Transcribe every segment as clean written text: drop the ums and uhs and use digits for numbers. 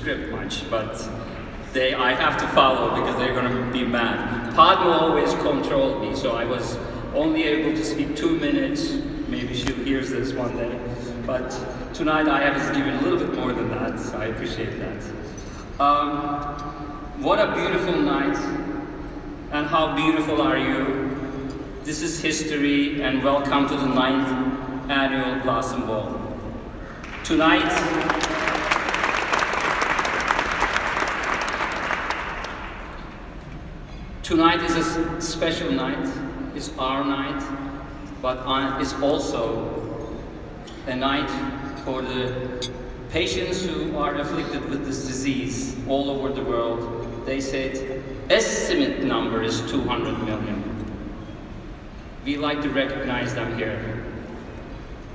script much, but I have to follow because they're going to be mad. Padma always controlled me, so I was only able to speak 2 minutes. Maybe she'll hear this one day. But tonight I have to give it a little bit more than that, so I appreciate that. What a beautiful night, and how beautiful are you. This is history, and welcome to the 9th Annual Blossom Ball. Tonight is a special night. It's our night, but it's also a night for the patients who are afflicted with this disease all over the world. They said estimate number is 200 million. We like to recognize them here.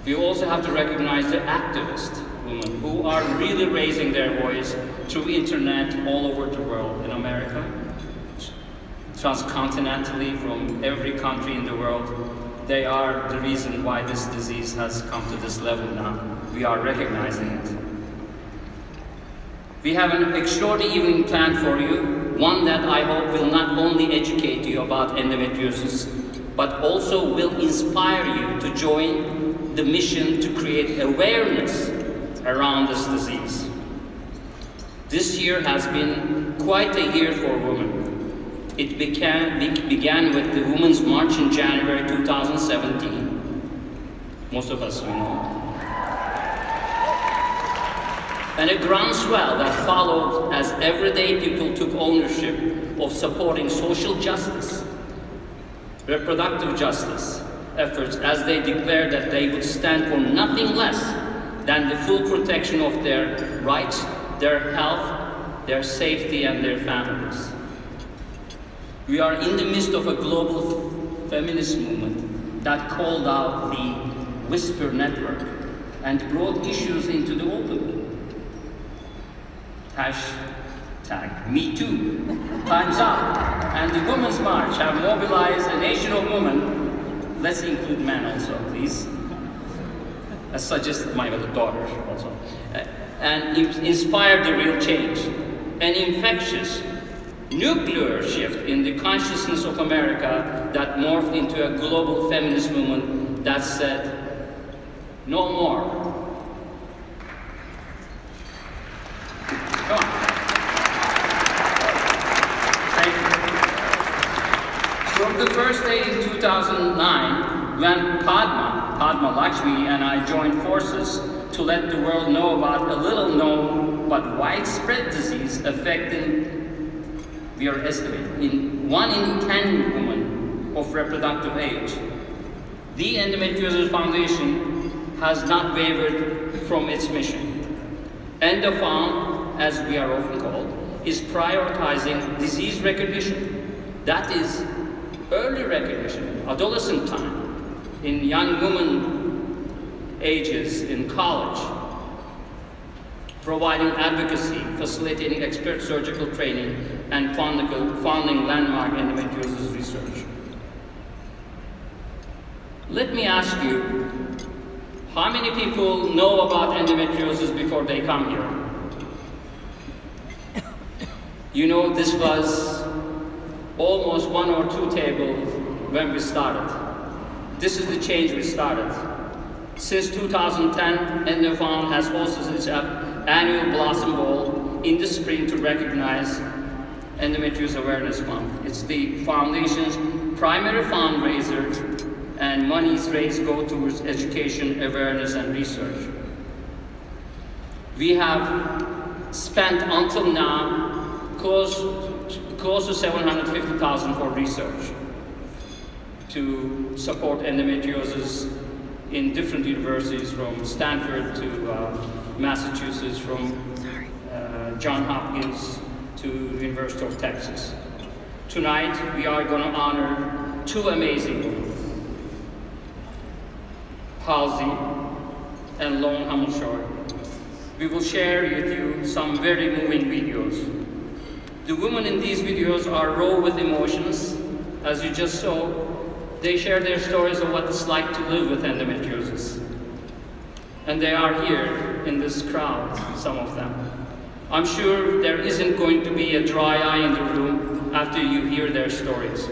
We also have to recognize the activist women who are really raising their voice through internet all over the world, in America, transcontinentally from every country in the world. They are the reason why this disease has come to this level now. We are recognizing it. We have an extraordinary evening planned for you, one that I hope will not only educate you about endometriosis, but also will inspire you to join the mission to create awareness around this disease. This year has been quite a year for women. It began with the Women's March in January 2017. Most of us know. And a groundswell that followed as everyday people took ownership of supporting social justice, reproductive justice efforts, as they declared that they would stand for nothing less than the full protection of their rights, their health, their safety, and their families. We are in the midst of a global feminist movement that called out the Whisper Network and brought issues into the open. Hashtag #MeToo, Time's Up, and the Women's March have mobilized a nation of women. Let's include men also, please. As suggested my daughter also. And inspired the real change. An infectious, nuclear shift in the consciousness of America that morphed into a global feminist movement that said, no more. Come on. Thank you. From the first day in 2009, when Padma Lakshmi and I joined forces to let the world know about a little known but widespread disease affecting, we are estimating, 1 in 10 women of reproductive age. The Endometriosis Foundation has not wavered from its mission. EndoFound, as we are often called, is prioritizing disease recognition. That is early recognition, adolescent time, in young women ages, in college, providing advocacy, facilitating expert surgical training, and funding landmark endometriosis research. Let me ask you, how many people know about endometriosis before they come here? You know, this was almost 1 or 2 tables when we started. This is the change we started. Since 2010, EndoFound has hosted its annual Blossom Ball in the spring to recognize Endometriosis Awareness Month. It's the foundation's primary fundraiser, and monies raised go towards education, awareness, and research. We have spent until now close to $750,000 for research to support endometriosis in different universities, from Stanford to Massachusetts, from Johns Hopkins to University of Texas. Tonight, we are going to honor 2 amazing women, Halsey and Lone Hummelshoj. We will share with you some very moving videos. The women in these videos are raw with emotions. As you just saw, they share their stories of what it's like to live with endometriosis. And they are here in this crowd, some of them. I'm sure there isn't going to be a dry eye in the room after you hear their stories.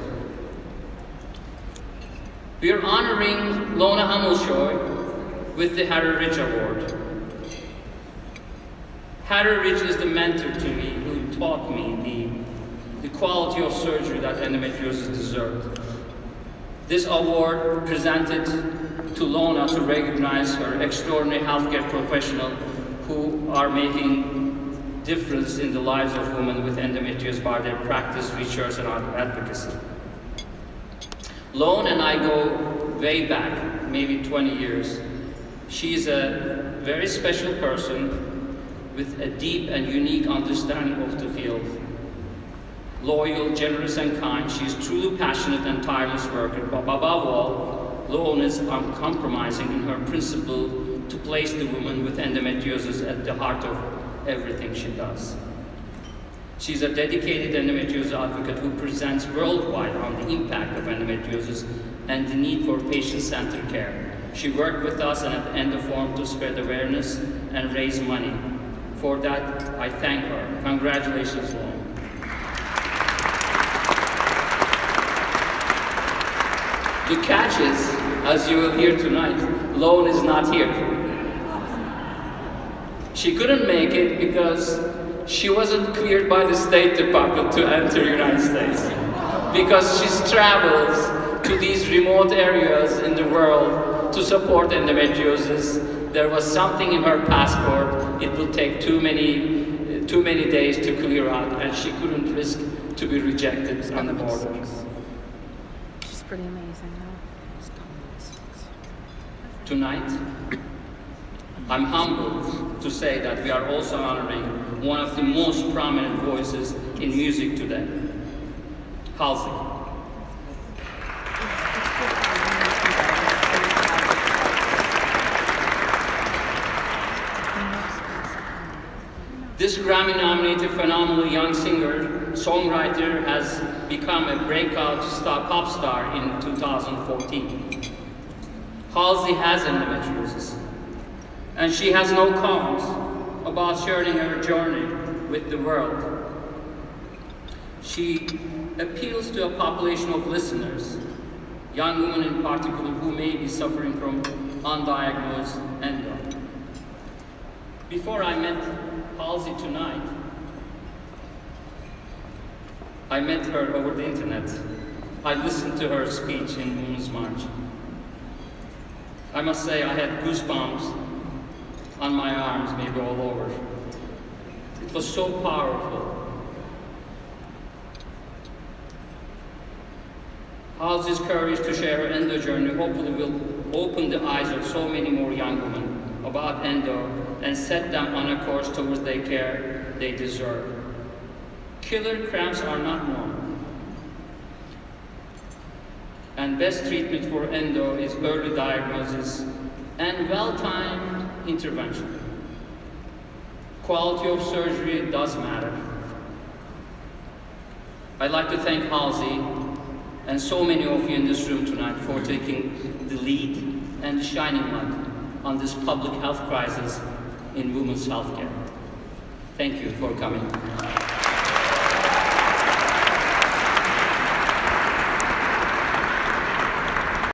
We are honoring Lona Hummelshoj with the Harry Ridge Award. Harry Ridge is the mentor to me who taught me the quality of surgery that endometriosis deserved. This award presented to Lona to recognize her extraordinary healthcare professionals who are making difference in the lives of women with endometriosis by their practice, research, and advocacy. Lone and I go way back, maybe 20 years. She's a very special person with a deep and unique understanding of the field. Loyal, generous, and kind, she is truly passionate and tireless worker. But above all, Lone is uncompromising in her principle to place the woman with endometriosis at the heart of everything she does. She's a dedicated endometriosis advocate who presents worldwide on the impact of endometriosis and the need for patient-centered care. She worked with us and at Endoform to spread awareness and raise money. For that, I thank her. Congratulations, Lone. The catch is, as you will hear tonight, Lone is not here. She couldn't make it because she wasn't cleared by the State Department to enter the United States. Because she's traveled to these remote areas in the world to support endometriosis. There was something in her passport. It would take too many days to clear out, and she couldn't risk to be rejected on the border. She's pretty amazing, though. Tonight, I'm humbled to say that we are also honoring one of the most prominent voices in music today, Halsey. This Grammy-nominated phenomenal young singer, songwriter has become a breakout pop star in 2014. Halsey has endometriosis, and she has no qualms about sharing her journey with the world. She appeals to a population of listeners, young women in particular, who may be suffering from undiagnosed endo. Before I met Halsey tonight, I met her over the internet. I listened to her speech in Women's March. I must say I had goosebumps on my arms, maybe all over. It was so powerful. Halsey's courage to share her endo journey hopefully will open the eyes of so many more young women about endo and set them on a course towards the care they deserve. Killer cramps are not normal. And best treatment for endo is early diagnosis and well-timed intervention. Quality of surgery does matter. I'd like to thank Halsey and so many of you in this room tonight for taking the lead and the shining light on this public health crisis in women's healthcare. Thank you for coming.